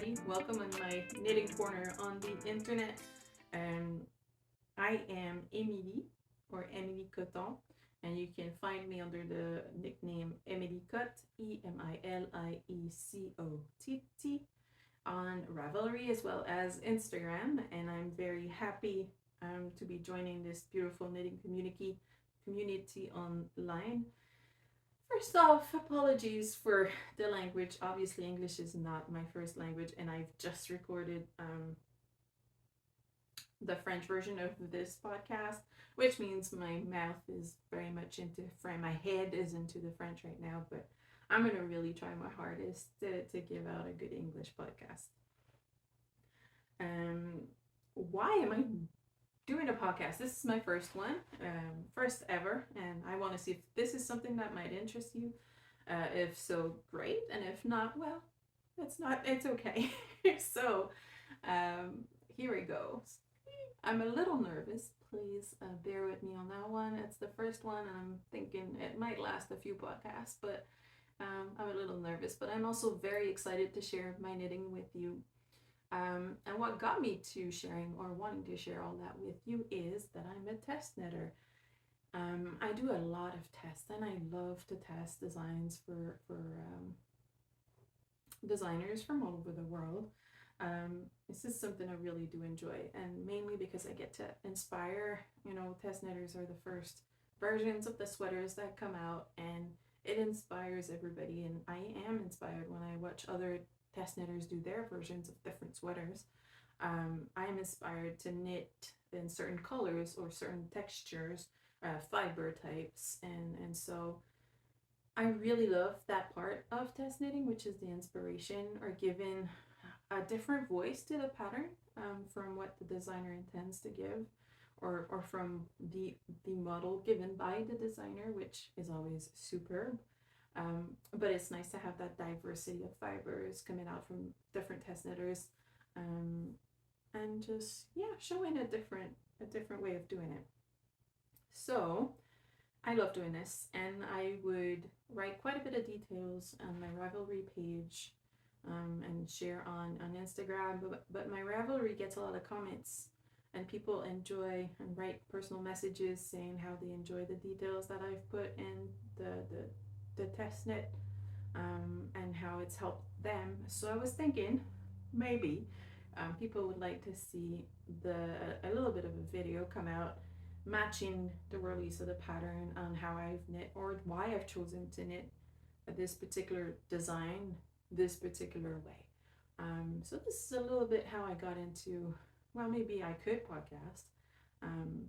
everybody. Welcome in my knitting corner on the internet. Um, I am Emilie or EmilieCott, and you can find me under the nickname EmilieCott, EmilieCott, on Ravelry as well as Instagram. And I'm very happy to be joining this beautiful knitting community online. First off, apologies for the language. Obviously, English is not my first language, and I've just recorded the French version of this podcast, which means my mouth is very much into French. My head is into the French right now, but I'm going to really try my hardest to give out a good English podcast. Why am I doing a podcast? This is my first one, first ever, and I want to see if this is something that might interest you. If so, great, and if not, well, it's okay. So, here we go. I'm a little nervous. Please bear with me on that one. It's the first one, and I'm thinking it might last a few podcasts, but I'm a little nervous. But I'm also very excited to share my knitting with you. And what got me to sharing or wanting to share all that with you is that I'm a test knitter. I do a lot of tests, and I love to test designs for designers from all over the world. This is something I really do enjoy, and mainly because I get to inspire. Test knitters are the first versions of the sweaters that come out, and it inspires everybody. And I am inspired when I watch other test knitters do their versions of different sweaters. I am inspired to knit in certain colors or certain textures, fiber types, and so I really love that part of test knitting, which is the inspiration or giving a different voice to the pattern from what the designer intends to give, or from the model given by the designer, which is always superb. But it's nice to have that diversity of fibers coming out from different test knitters, and just showing a different way of doing it. So I love doing this, and I would write quite a bit of details on my Ravelry page, and share on Instagram. But my Ravelry gets a lot of comments, and people enjoy and write personal messages saying how they enjoy the details that I've put in the test knit, and how it's helped them. So I was thinking maybe people would like to see a little bit of a video come out matching the release of the pattern on how I've knit or why I've chosen to knit this particular design this particular way. So this is a little bit how I got into, well, maybe I could podcast. And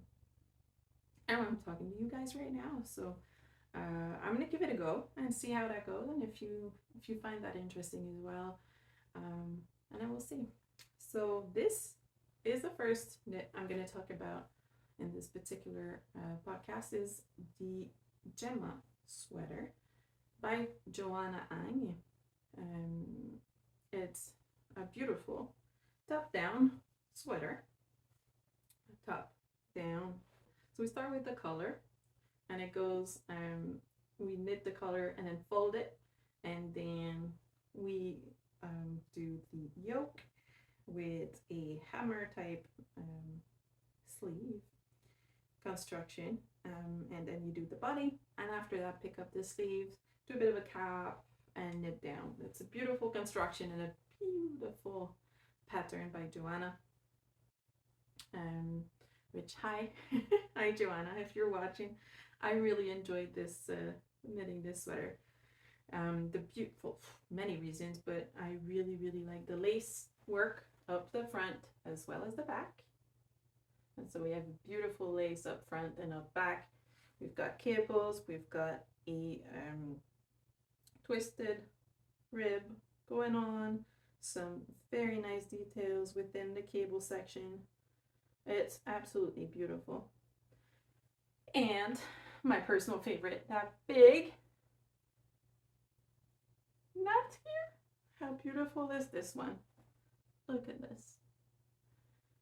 I'm talking to you guys right now. So I'm gonna give it a go and see how that goes, and if you find that interesting as well, and then we'll see. So this is the first knit I'm gonna talk about in this particular podcast is the Gema Sweater by Joanna Ang. It's a beautiful top-down sweater. Top down. So we start with the color, and it goes. We knit the color and then fold it, and then we do the yoke with a hammer type sleeve construction, and then you do the body, and after that pick up the sleeves, do a bit of a cap, and knit down. It's a beautiful construction and a beautiful pattern by Joanna. Which hi hi Joanna, if you're watching. I really enjoyed this knitting this sweater. The beautiful, many reasons, but I really like the lace work up the front as well as the back. And so we have beautiful lace up front and up back. We've got cables, we've got a twisted rib going on, some very nice details within the cable section. It's absolutely beautiful. And my personal favorite, that big knot here. How beautiful is this one? Look at this.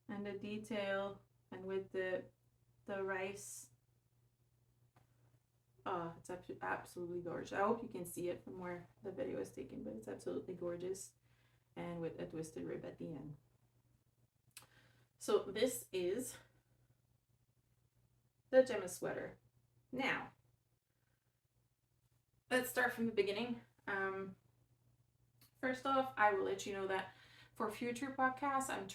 And the detail, and with the rice. Oh, it's absolutely gorgeous. I hope you can see it from where the video is taken, but it's absolutely gorgeous. And with with a twisted rib at the end. So this is the Gema Sweater. Now, let's start from the beginning. First off, I will let you know that for future podcasts, I'm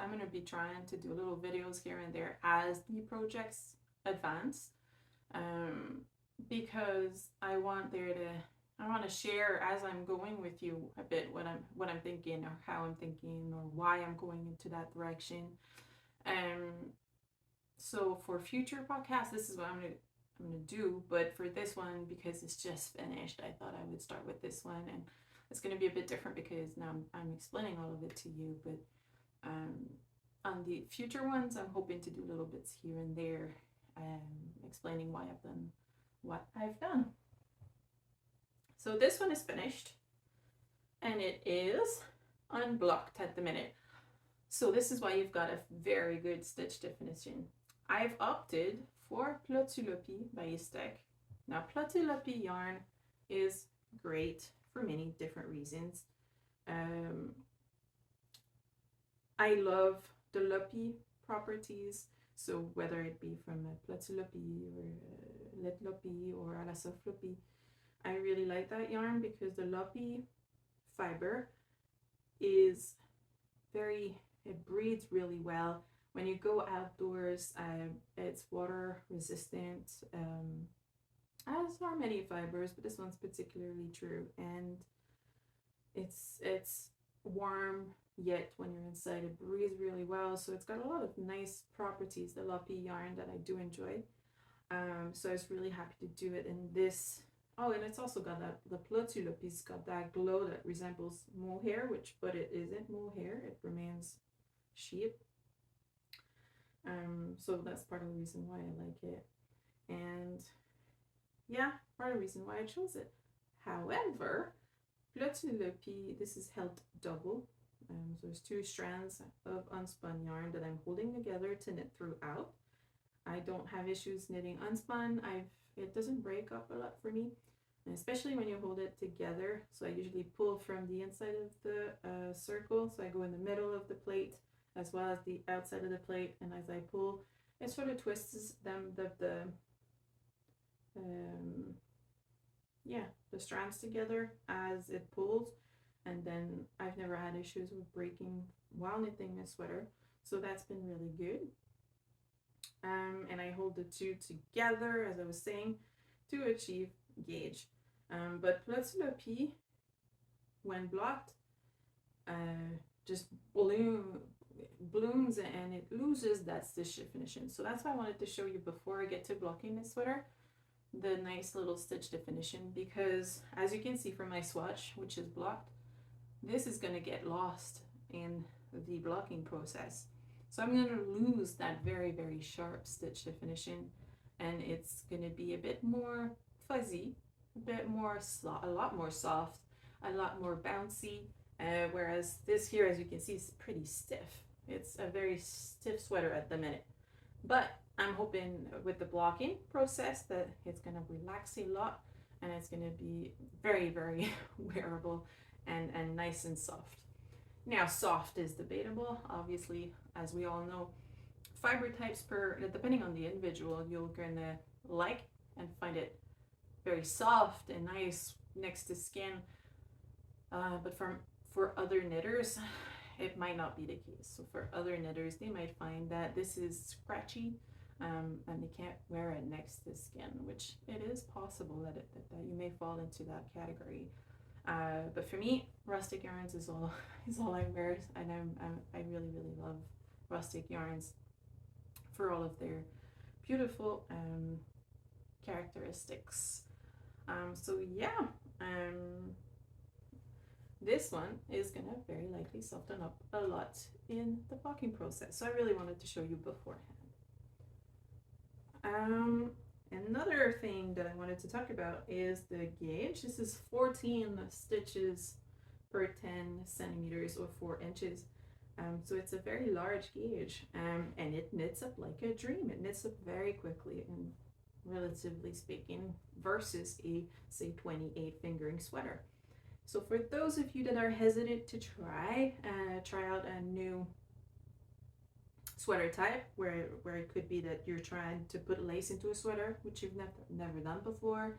going to be trying to do little videos here and there as the projects advance, because I want to share as I'm going with you a bit what I'm thinking, or how I'm thinking, or why I'm going into that direction. So for future podcasts, this is what I'm gonna do. But for this one, because it's just finished, I thought I would start with this one, and it's gonna be a bit different because now I'm explaining all of it to you. But on the future ones, I'm hoping to do little bits here and there, explaining why I've done what I've done. So this one is finished, and it is unblocked at the minute. So this is why you've got a very good stitch definition. I've opted for Plötulopi by Istek. Now Plötulopi yarn is great for many different reasons. I love the lopi properties, so whether it be from a Plötulopi or Letlopi or Alasoflopi, I really like that yarn because the lopi fiber is it breathes really well. When you go outdoors, it's water resistant, as are many fibers, but this one's particularly true. And it's warm, yet when you're inside, it breathes really well. So it's got a lot of nice properties, the lopi yarn, that I do enjoy. So I was really happy to do it in this. Oh, and it's also got that, the Plötulopi's got that glow that resembles mohair, but it isn't mohair, it remains sheep. So that's part of the reason why I like it. And yeah, part of the reason why I chose it. However, Plötulopi, this is held double. So there's 2 strands of unspun yarn that I'm holding together to knit throughout. I don't have issues knitting unspun. It doesn't break up a lot for me, and especially when you hold it together. So I usually pull from the inside of the circle, so I go in the middle of the plate as well as the outside of the plate, and as I pull, it sort of twists the strands together as it pulls, and then I've never had issues with breaking while knitting a sweater, so that's been really good. And I hold the 2 together, as I was saying, to achieve gauge. But Plötulopi, when blocked, just blooms and it loses that stitch definition. So that's why I wanted to show you before I get to blocking this sweater, the nice little stitch definition, because as you can see from my swatch, which is blocked, this is going to get lost in the blocking process. So I'm going to lose that very, very sharp stitch definition, and it's going to be a bit more fuzzy, a lot more soft, a lot more bouncy, whereas this here, as you can see, is pretty stiff. It's a very stiff sweater at the minute. But I'm hoping with the blocking process that it's going to relax a lot, and it's going to be very, very wearable and nice and soft. Now, soft is debatable, obviously, as we all know. Fiber types, depending on the individual, you're gonna like and find it very soft and nice next to skin. But for other knitters, it might not be the case. So for other knitters, they might find that this is scratchy, and they can't wear it next to skin, which it is possible that you may fall into that category. But for me, rustic yarns is all I wear, and I really, really love rustic yarns for all of their beautiful characteristics. So yeah, this one is gonna very likely soften up a lot in the blocking process. So I really wanted to show you beforehand. Another thing that I wanted to talk about is the gauge. This is 14 stitches per 10 centimeters or 4 inches. So it's a very large gauge, and it knits up like a dream. It knits up very quickly, and relatively speaking, versus a, say, 28 fingering sweater. So for those of you that are hesitant to try out a new sweater type, where it could be that you're trying to put lace into a sweater, which you've never done before,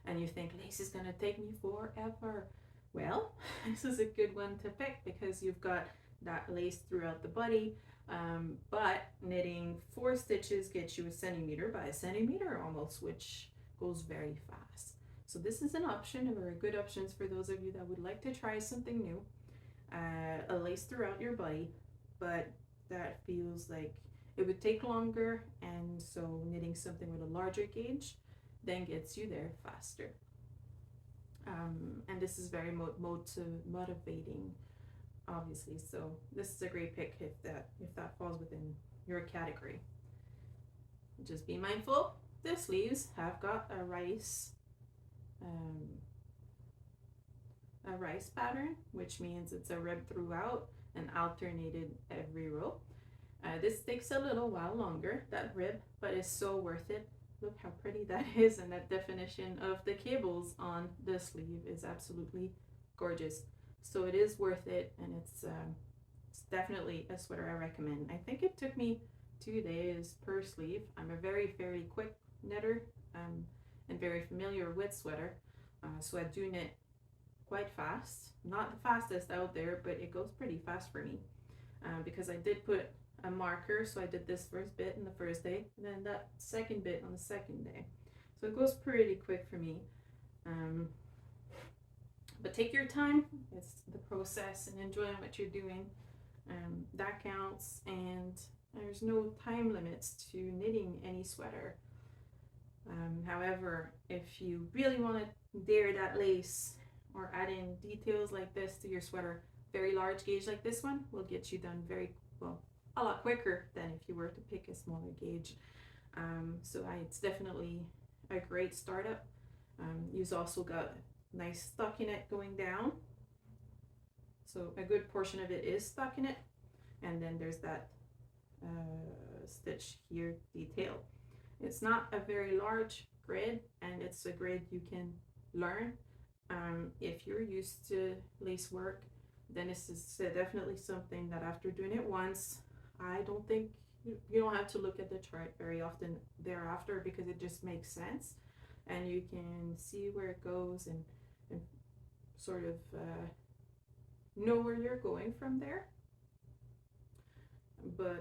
and you think lace is gonna take me forever, well, this is a good one to pick because you've got that lace throughout the body, but knitting 4 stitches gets you a centimeter by a centimeter almost, which goes very fast. So this is an option, a very good options for those of you that would like to try something new, a lace throughout your body, but that feels like it would take longer, and so knitting something with a larger gauge then gets you there faster. And this is very motivating, obviously, so this is a great pick if that falls within your category. Just be mindful, the sleeves have got a rice pattern, which means it's a rib throughout and alternated every row. This takes a little while longer, that rib, but it's so worth it. Look how pretty that is, and that definition of the cables on the sleeve is absolutely gorgeous. So it is worth it, and it's definitely a sweater I recommend. I think it took me 2 days per sleeve. I'm a very, very quick knitter, and very familiar with sweater, so I do knit quite fast. Not the fastest out there, but it goes pretty fast for me, because I did put a marker, so I did this first bit on the first day, and then that second bit on the second day, so it goes pretty quick for me. But take your time, it's the process and enjoying what you're doing, that counts, and there's no time limits to knitting any sweater. However, if you really want to dare that lace or add in details like this to your sweater, very large gauge like this one will get you done very well, a lot quicker than if you were to pick a smaller gauge. So it's definitely a great startup. You've also got nice stockinette going down, so a good portion of it is stockinette, and then there's that stitch here detail. It's not a very large grid, and it's a grid you can learn. If you're used to lace work, then this is definitely something that after doing it once, I don't think you don't have to look at the chart very often thereafter, because it just makes sense, and you can see where it goes and sort of know where you're going from there.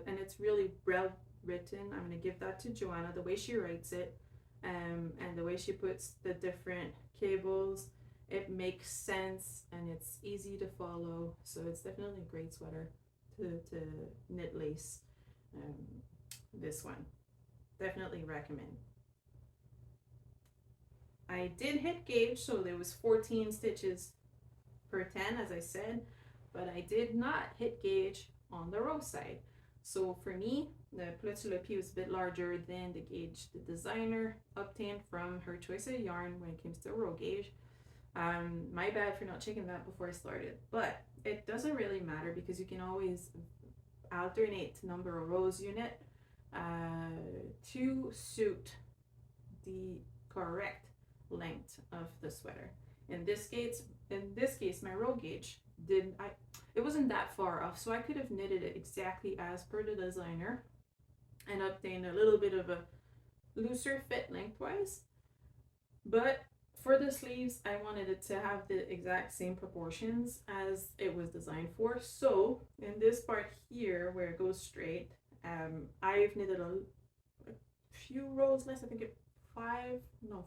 And it's really well written. I'm going to give that to Joanna, the way she writes it, and the way she puts the different cables. It makes sense and it's easy to follow, so it's definitely a great sweater to knit lace. This one, definitely recommend. I did hit gauge, so there was 14 stitches per 10, as I said, but I did not hit gauge on the row side. So for me, the plat sur le pied was a bit larger than the gauge the designer obtained from her choice of yarn when it comes to row gauge. My bad for not checking that before I started, but it doesn't really matter because you can always alternate the number of rows you knit to suit the correct length of the sweater. In this case, my row gauge it wasn't that far off, so I could have knitted it exactly as per the designer and obtained a little bit of a looser fit lengthwise. But for the sleeves, I wanted it to have the exact same proportions as it was designed for. So in this part here where it goes straight, I've knitted a few rows less. I think 4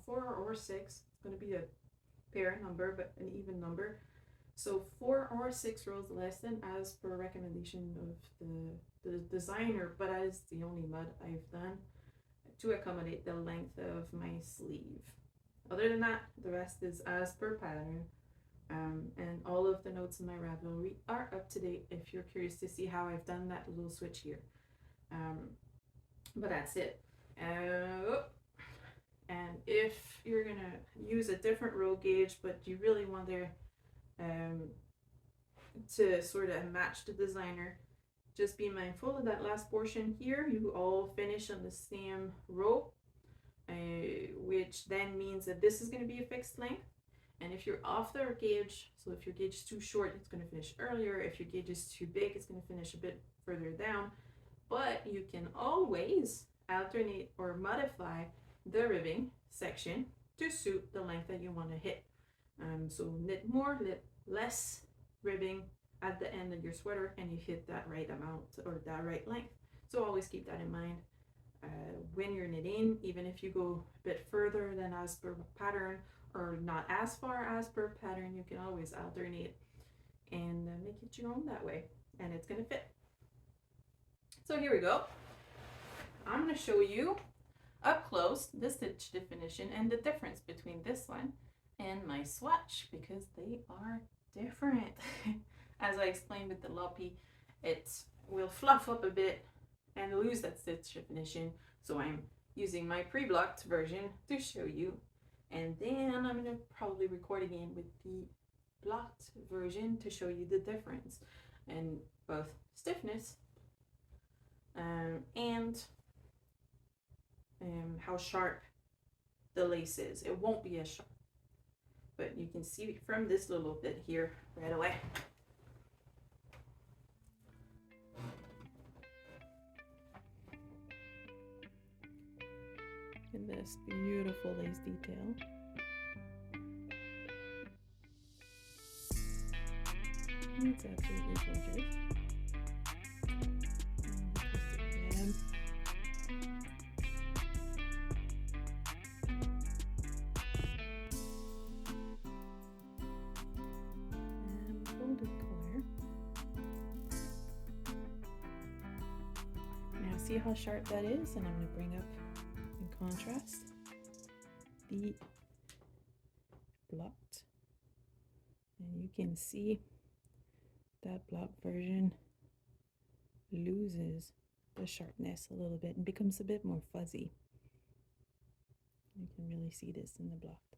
or 6. It's going to be a pair number, but an even number. So 4 or 6 rows less than as per recommendation of the designer, but that is the only mud I've done to accommodate the length of my sleeve. Other than that, the rest is as per pattern, and all of the notes in my Ravelry are up to date if you're curious to see how I've done that little switch here. But that's it. And if you're gonna use a different row gauge, but you really want to sort of match the designer, just be mindful of that last portion here. You all finish on the same row, which then means that this is going to be a fixed length, And if you're off the gauge, so if your gauge is too short, it's going to finish earlier. If your gauge is too big, it's going to finish a bit further down. But you can always alternate or modify the ribbing section to suit the length that you want to hit. So knit more, knit less ribbing at the end of your sweater, and you hit that right amount or that right length. So always keep that in mind when you're knitting. Even if you go a bit further than as per pattern or not as far as per pattern, you can always alternate and make it your own that way, and it's gonna fit. So here we go. I'm gonna show you up close the stitch definition and the difference between this one and my swatch, because they are different. As I explained with the Loppy, it will fluff up a bit and lose that stitch definition. So I'm using my pre-blocked version to show you. And then I'm gonna probably record again with the blocked version to show you the difference in both stiffness and how sharp the lace is. It won't be as sharp, but you can see from this little bit here right away. And this beautiful lace detail. It's absolutely gorgeous. And golden color. Now see how sharp that is, and I'm going to bring up in contrast the blocked, and you can see that blocked version loses the sharpness a little bit and becomes a bit more fuzzy. You can really see this in the blocked,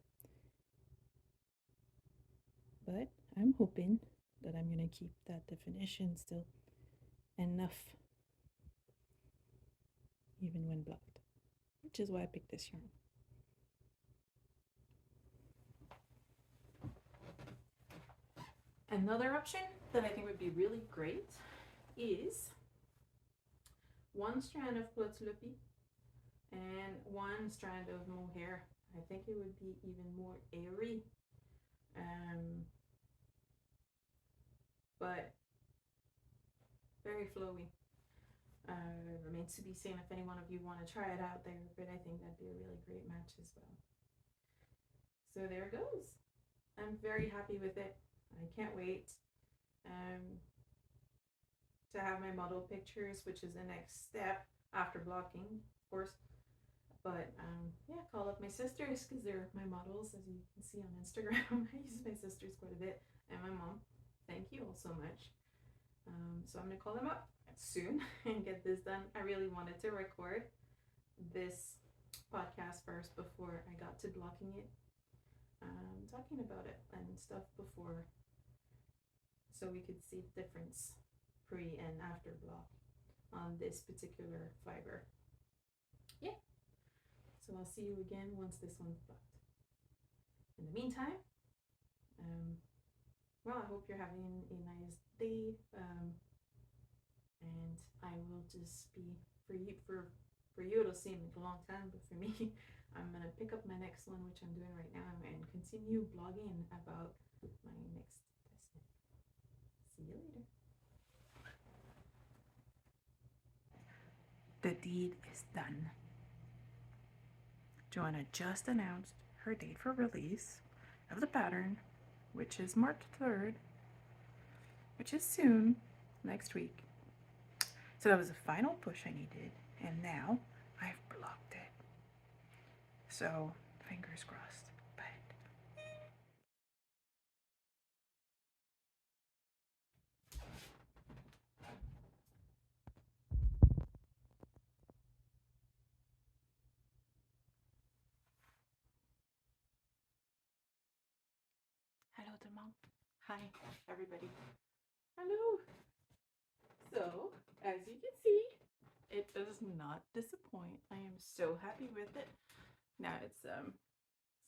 but I'm hoping that I'm going to keep that definition still enough even when blocked, which is why I picked this yarn. Another option that I think would be really great is one strand of Plot Loopy and one strand of mohair. I think it would be even more airy, but very flowy. Remains to be seen if any one of you want to try it out there, but I think that'd be a really great match as well. So there it goes. I'm very happy with it. I can't wait to have my model pictures, which is the next step after blocking, of course. But yeah, call up my sisters because they're my models, as you can see on Instagram. I use my sisters quite a bit, and my mom. Thank you all so much. So I'm gonna call them up soon and get this done. I really wanted to record this podcast first before I got to blocking it, talking about it and stuff before, so we could see the difference pre and after block on this particular fiber. Yeah, so I'll see you again once this one's blocked. In the meantime, well, I hope you're having a nice day, and I will just be, for you it'll seem like a long time, but for me, I'm gonna pick up my next one, which I'm doing right now, and continue blogging about my next test knit. See you later. The deed is done. Joanna just announced her date for release of the pattern, which is March 3rd, which is soon, next week. So that was the final push I needed, and now I've blocked it. So fingers crossed. But hello, Demont. Hi, everybody. Hello. So, as you can see, it does not disappoint. I am so happy with it. Now it's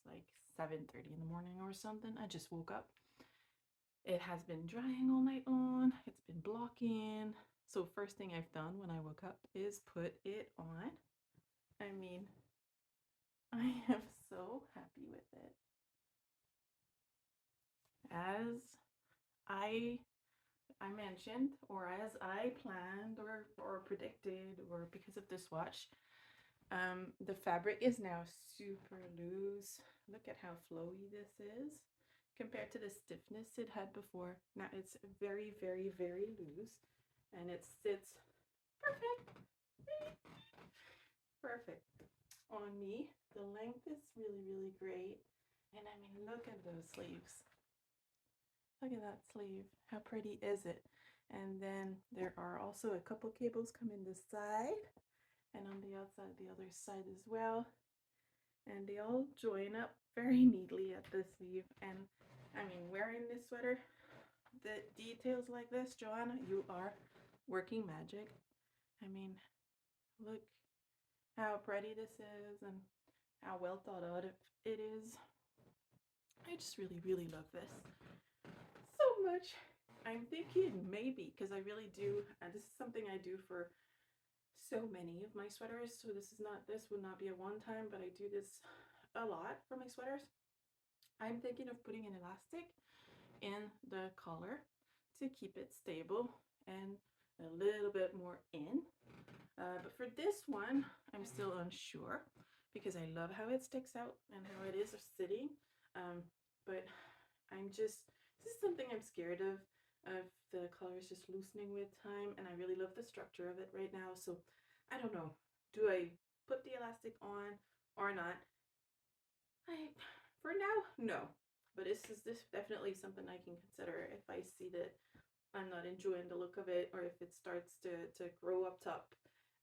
like 7:30 in the morning or something. I just woke up. It has been drying all night long. It's been blocking. So first thing I've done when I woke up is put it on. I mean, I am so happy with it. As I mentioned, or as I planned or predicted, or because of this watch, the fabric is now super loose. Look at how flowy this is compared to the stiffness it had before. Now it's very, very, very loose, and it sits perfect, perfect on me. The length is really, really great, and I mean, look at those sleeves. Look at that sleeve. How pretty is it? And then there are also a couple cables coming this side and on the outside, the other side as well. And they all join up very neatly at the sleeve. And I mean, wearing this sweater, the details like this, Joanna, you are working magic. I mean, look how pretty this is and how well thought out it is. I just really, really love this so much. I'm thinking maybe, because I really do, and this is something I do for so many of my sweaters, so this would not be a one time, but I do this a lot for my sweaters. I'm thinking of putting an elastic in the collar to keep it stable and a little bit more in. But for this one, I'm still unsure because I love how it sticks out and how it is sitting. But this is something I'm scared of the colors just loosening with time, and I really love the structure of it right now. So I don't know, do I put the elastic on or not? For now, no. But this definitely something I can consider if I see that I'm not enjoying the look of it, or if it starts to grow up top,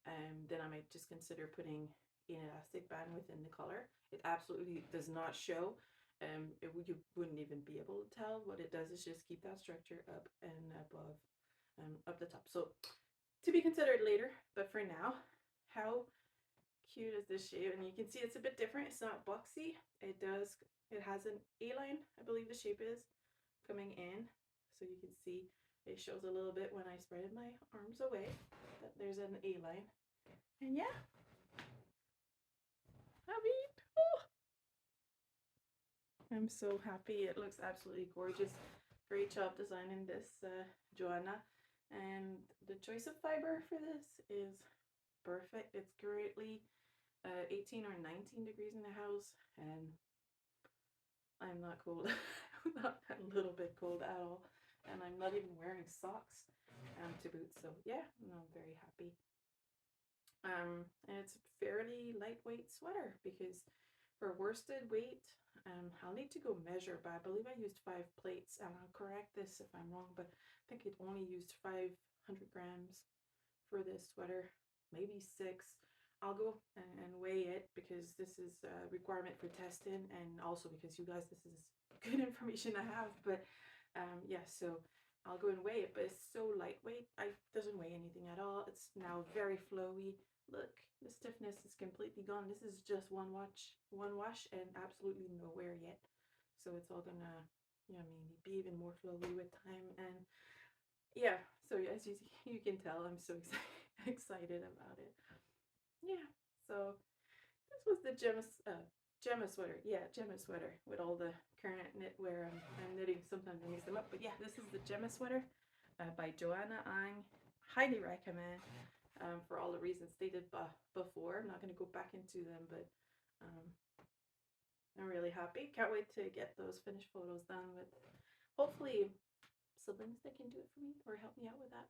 then I might just consider putting an elastic band within the collar. It absolutely does not show. You wouldn't even be able to tell. What it does is just keep that structure up and above, up the top. So to be considered later, but for now, how cute is this shape? And you can see it's a bit different. It's not boxy. It has an A-line, I believe the shape is, coming in. So you can see it shows a little bit when I spread my arms away that there's an A-line. And yeah, oh, I'm so happy. It looks absolutely gorgeous. Great job designing this, Joanna. And the choice of fiber for this is perfect. It's currently 18 or 19 degrees in the house, and I'm not cold. I'm not a little bit cold at all, and I'm not even wearing socks to boot. So yeah, no, I'm very happy. And it's a fairly lightweight sweater because for worsted weight, I'll need to go measure, but I believe I used 5 plates, and I'll correct this if I'm wrong, but I think it only used 500 grams for this sweater, maybe 6. I'll go and weigh it because this is a requirement for testing, and also because you guys, this is good information to have. But yeah, so I'll go and weigh it, but it's so lightweight. It doesn't weigh anything at all. It's now very flowy. Look, the stiffness is completely gone. This is just one wash, and absolutely no wear yet. So it's all gonna, I mean, be even more flowy with time. And yeah, so as you can tell, I'm so excited about it. Yeah, so this was the Gemma sweater. Yeah, Gemma sweater with all the current knitwear I'm knitting. Sometimes I mix them up, but yeah, this is the Gemma sweater by Joanna Ang. Highly recommend for all the reasons stated before. I'm not going to go back into them, but um, I'm really happy. Can't wait to get those finished photos done with hopefully siblings that can do it for me or help me out with that.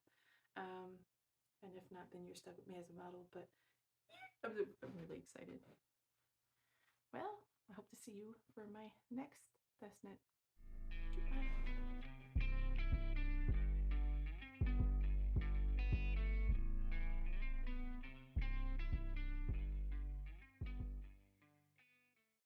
And if not, then you're stuck with me as a model. But I'm really excited. Well, I hope to see you for my next test knit.